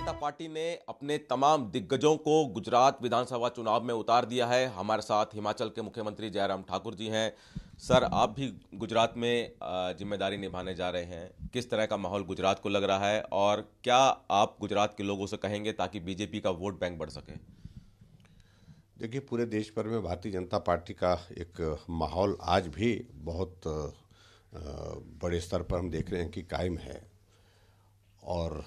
जनता party ने अपने तमाम दिग्गजों को गुजरात विधानसभा चुनाव में उतार दिया है। हमारे साथ हिमाचल के मुख्यमंत्री जयराम ठाकुर जी हैं। सर, आप भी गुजरात में जिम्मेदारी निभाने जा रहे हैं। किस तरह का माहौल गुजरात को लग रहा है और क्या आप गुजरात के लोगों से कहेंगे ताकि बीजेपी का वोट बैंक बढ़ सके? देखिए, पूरे देश भर में भारतीय जनता पार्टी का एक माहौल आज भी बहुत बड़े स्तर पर हम देख रहे हैं कि कायम है। और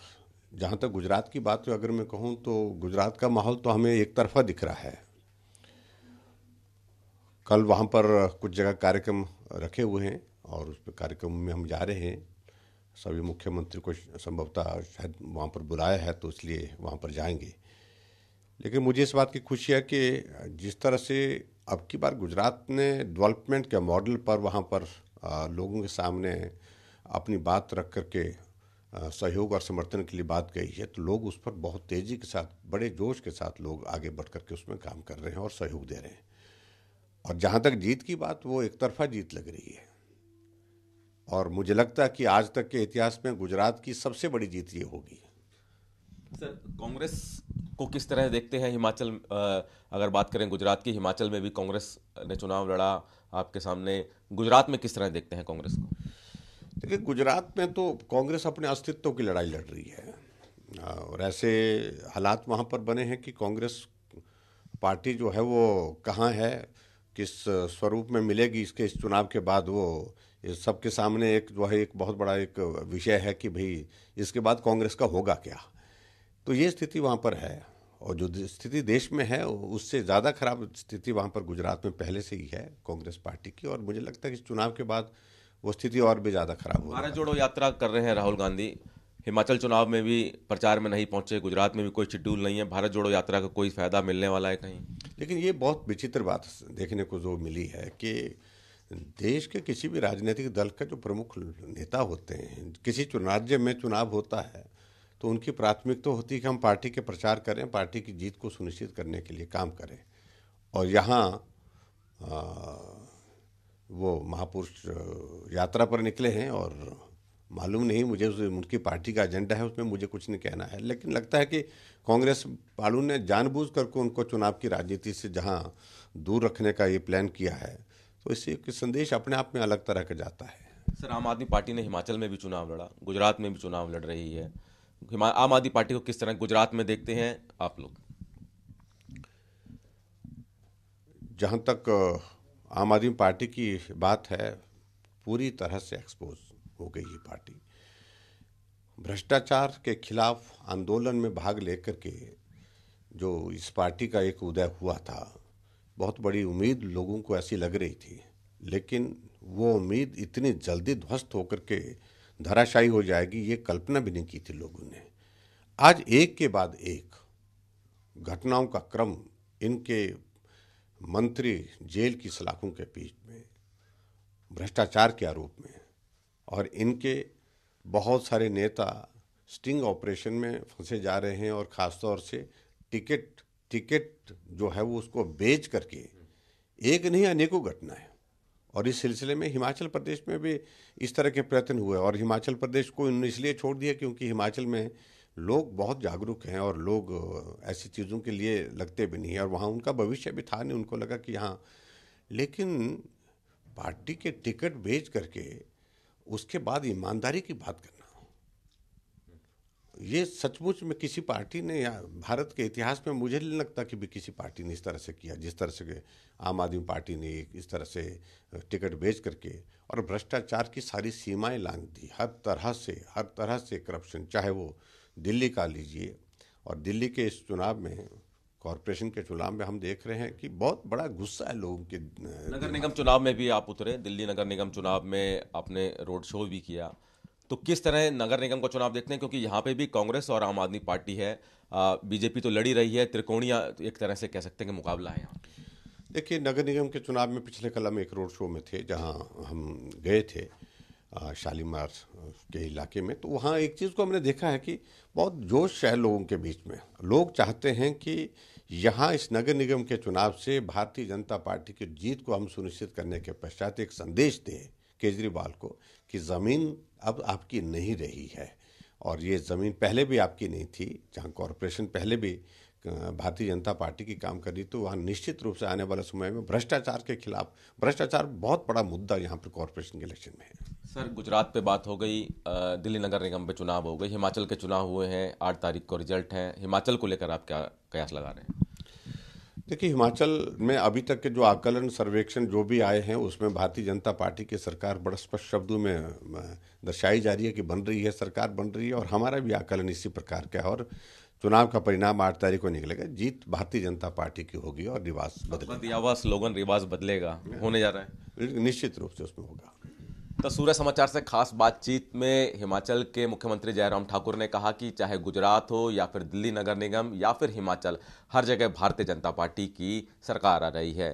जहाँ तक गुजरात की बात है, अगर मैं कहूँ तो गुजरात का माहौल तो हमें एक तरफा दिख रहा है। कल वहाँ पर कुछ जगह कार्यक्रम रखे हुए हैं और उस पर कार्यक्रम में हम जा रहे हैं। सभी मुख्यमंत्री को संभवतः शायद वहाँ पर बुलाया है, तो इसलिए वहाँ पर जाएंगे। लेकिन मुझे इस बात की खुशी है कि जिस तरह से अब की बार गुजरात ने डेवलपमेंट के मॉडल पर वहाँ पर लोगों के सामने अपनी बात रख करके सहयोग और समर्थन के लिए बात कही है, तो लोग उस पर बहुत तेज़ी के साथ, बड़े जोश के साथ लोग आगे बढ़ करके उसमें काम कर रहे हैं और सहयोग दे रहे हैं। और जहाँ तक जीत की बात, वो एक तरफा जीत लग रही है। और मुझे लगता है कि आज तक के इतिहास में गुजरात की सबसे बड़ी जीत ये होगी। सर, कांग्रेस को किस तरह देखते हैं हिमाचल? अगर बात करें गुजरात की, हिमाचल में भी कांग्रेस ने चुनाव लड़ा आपके सामने। गुजरात में किस तरह देखते हैं कांग्रेस को? देखिए, गुजरात में तो कांग्रेस अपने अस्तित्व की लड़ाई लड़ रही है और ऐसे हालात वहाँ पर बने हैं कि कांग्रेस पार्टी जो है वो कहाँ है, किस स्वरूप में मिलेगी, इसके इस चुनाव के बाद वो इस सबके सामने एक जो है एक बहुत बड़ा एक विषय है कि भाई इसके बाद कांग्रेस का होगा क्या। तो ये स्थिति वहाँ पर है और जो स्थिति देश में है उससे ज़्यादा खराब स्थिति वहाँ पर गुजरात में पहले से ही है कांग्रेस पार्टी की। और मुझे लगता है कि इस चुनाव के बाद वो स्थिति और भी ज़्यादा खराब होने भारत वाली जोड़ो है। यात्रा कर रहे हैं राहुल गांधी। हिमाचल चुनाव में भी प्रचार में नहीं पहुंचे, गुजरात में भी कोई शेड्यूल नहीं है। भारत जोड़ो यात्रा का कोई फायदा मिलने वाला है कहीं? लेकिन ये बहुत विचित्र बात देखने को जो मिली है कि देश के किसी भी राजनीतिक दल का जो प्रमुख नेता होते हैं, किसी राज्य में चुनाव होता है तो उनकी प्राथमिकता तो होती है कि हम पार्टी के प्रचार करें, पार्टी की जीत को सुनिश्चित करने के लिए काम करें। और यहाँ वो महापुरुष यात्रा पर निकले हैं और मालूम नहीं मुझे उनकी पार्टी का एजेंडा है, उसमें मुझे कुछ नहीं कहना है। लेकिन लगता है कि कांग्रेस पार्टी ने जानबूझ करके उनको चुनाव की राजनीति से जहां दूर रखने का ये प्लान किया है, तो इससे एक संदेश अपने आप में अलग तरह का जाता है। सर, आम आदमी पार्टी ने हिमाचल में भी चुनाव लड़ा, गुजरात में भी चुनाव लड़ रही है। आम आदमी पार्टी को किस तरह गुजरात में देखते हैं आप लोग? जहाँ तक आम आदमी पार्टी की बात है, पूरी तरह से एक्सपोज हो गई ये पार्टी। भ्रष्टाचार के खिलाफ आंदोलन में भाग लेकर के जो इस पार्टी का एक उदय हुआ था, बहुत बड़ी उम्मीद लोगों को ऐसी लग रही थी, लेकिन वो उम्मीद इतनी जल्दी ध्वस्त होकर के धराशायी हो जाएगी ये कल्पना भी नहीं की थी लोगों ने। आज एक के बाद एक घटनाओं का क्रम, इनके मंत्री जेल की सलाखों के बीच में, भ्रष्टाचार के आरोप में, और इनके बहुत सारे नेता स्टिंग ऑपरेशन में फंसे जा रहे हैं और ख़ासतौर से टिकट टिकट जो है वो उसको बेच करके, एक नहीं अनेकों घटना है। और इस सिलसिले में हिमाचल प्रदेश में भी इस तरह के प्रयत्न हुए और हिमाचल प्रदेश को इन्होंने इसलिए छोड़ दिया क्योंकि हिमाचल में लोग बहुत जागरूक हैं और लोग ऐसी चीज़ों के लिए लगते भी नहीं है और वहाँ उनका भविष्य भी था नहीं। उनको लगा कि यहाँ, लेकिन पार्टी के टिकट बेच करके उसके बाद ईमानदारी की बात करना, ये सचमुच में किसी पार्टी ने, या भारत के इतिहास में मुझे नहीं लगता कि भी किसी पार्टी ने इस तरह से किया जिस तरह से आम आदमी पार्टी ने इस तरह से टिकट बेच करके और भ्रष्टाचार की सारी सीमाएं लांघ दी। हर तरह से करप्शन, चाहे वो दिल्ली का लीजिए। और दिल्ली के इस चुनाव में, कॉरपोरेशन के चुनाव में हम देख रहे हैं कि बहुत बड़ा गुस्सा है लोगों के। नगर निगम चुनाव में भी आप उतरे, दिल्ली नगर निगम चुनाव में आपने रोड शो भी किया। तो किस तरह नगर निगम का चुनाव देखते हैं, क्योंकि यहाँ पे भी कांग्रेस और आम आदमी पार्टी है, बीजेपी तो लड़ी रही है, त्रिकोणीय एक तरह से कह सकते हैं कि मुकाबला है यहाँ। देखिए, नगर निगम के चुनाव में पिछले कल हम एक रोड शो में थे जहां हम गए थे शालीमार के इलाके में। तो वहाँ एक चीज़ को हमने देखा है कि बहुत जोश है लोगों के बीच में। लोग चाहते हैं कि यहाँ इस नगर निगम के चुनाव से भारतीय जनता पार्टी की जीत को हम सुनिश्चित करने के पश्चात एक संदेश दें केजरीवाल को कि ज़मीन अब आपकी नहीं रही है। और ये ज़मीन पहले भी आपकी नहीं थी, जहाँ कॉरपोरेशन पहले भी भारतीय जनता पार्टी की काम कर रही, तो वहाँ निश्चित रूप से आने वाले समय में भ्रष्टाचार के खिलाफ, भ्रष्टाचार बहुत बड़ा मुद्दा यहाँ पर कॉरपोरेशन के इलेक्शन में है। सर, गुजरात पे बात हो गई, दिल्ली नगर निगम पे चुनाव हो गई, हिमाचल के चुनाव हुए हैं, 8 तारीख को रिजल्ट है। हिमाचल को लेकर आप क्या कयास लगा रहे हैं? देखिए, हिमाचल में अभी तक के जो आकलन सर्वेक्षण जो भी आए हैं, उसमें भारतीय जनता पार्टी की सरकार बड़ा स्पष्ट शब्दों में दर्शाई जा रही है कि बन रही है, सरकार बन रही है। और हमारा भी आकलन इसी प्रकार का है। और चुनाव का परिणाम 8 तारीख को निकलेगा। जीत भारतीय जनता पार्टी की होगी और रिवाज बदलेगा। दिया हुआ स्लोगन रिवाज बदलेगा होने जा रहा है, निश्चित रूप से उसमें होगा। तो सूर्य समाचार से खास बातचीत में हिमाचल के मुख्यमंत्री जयराम ठाकुर ने कहा कि चाहे गुजरात हो या फिर दिल्ली नगर निगम या फिर हिमाचल, हर जगह भारतीय जनता पार्टी की सरकार आ रही है।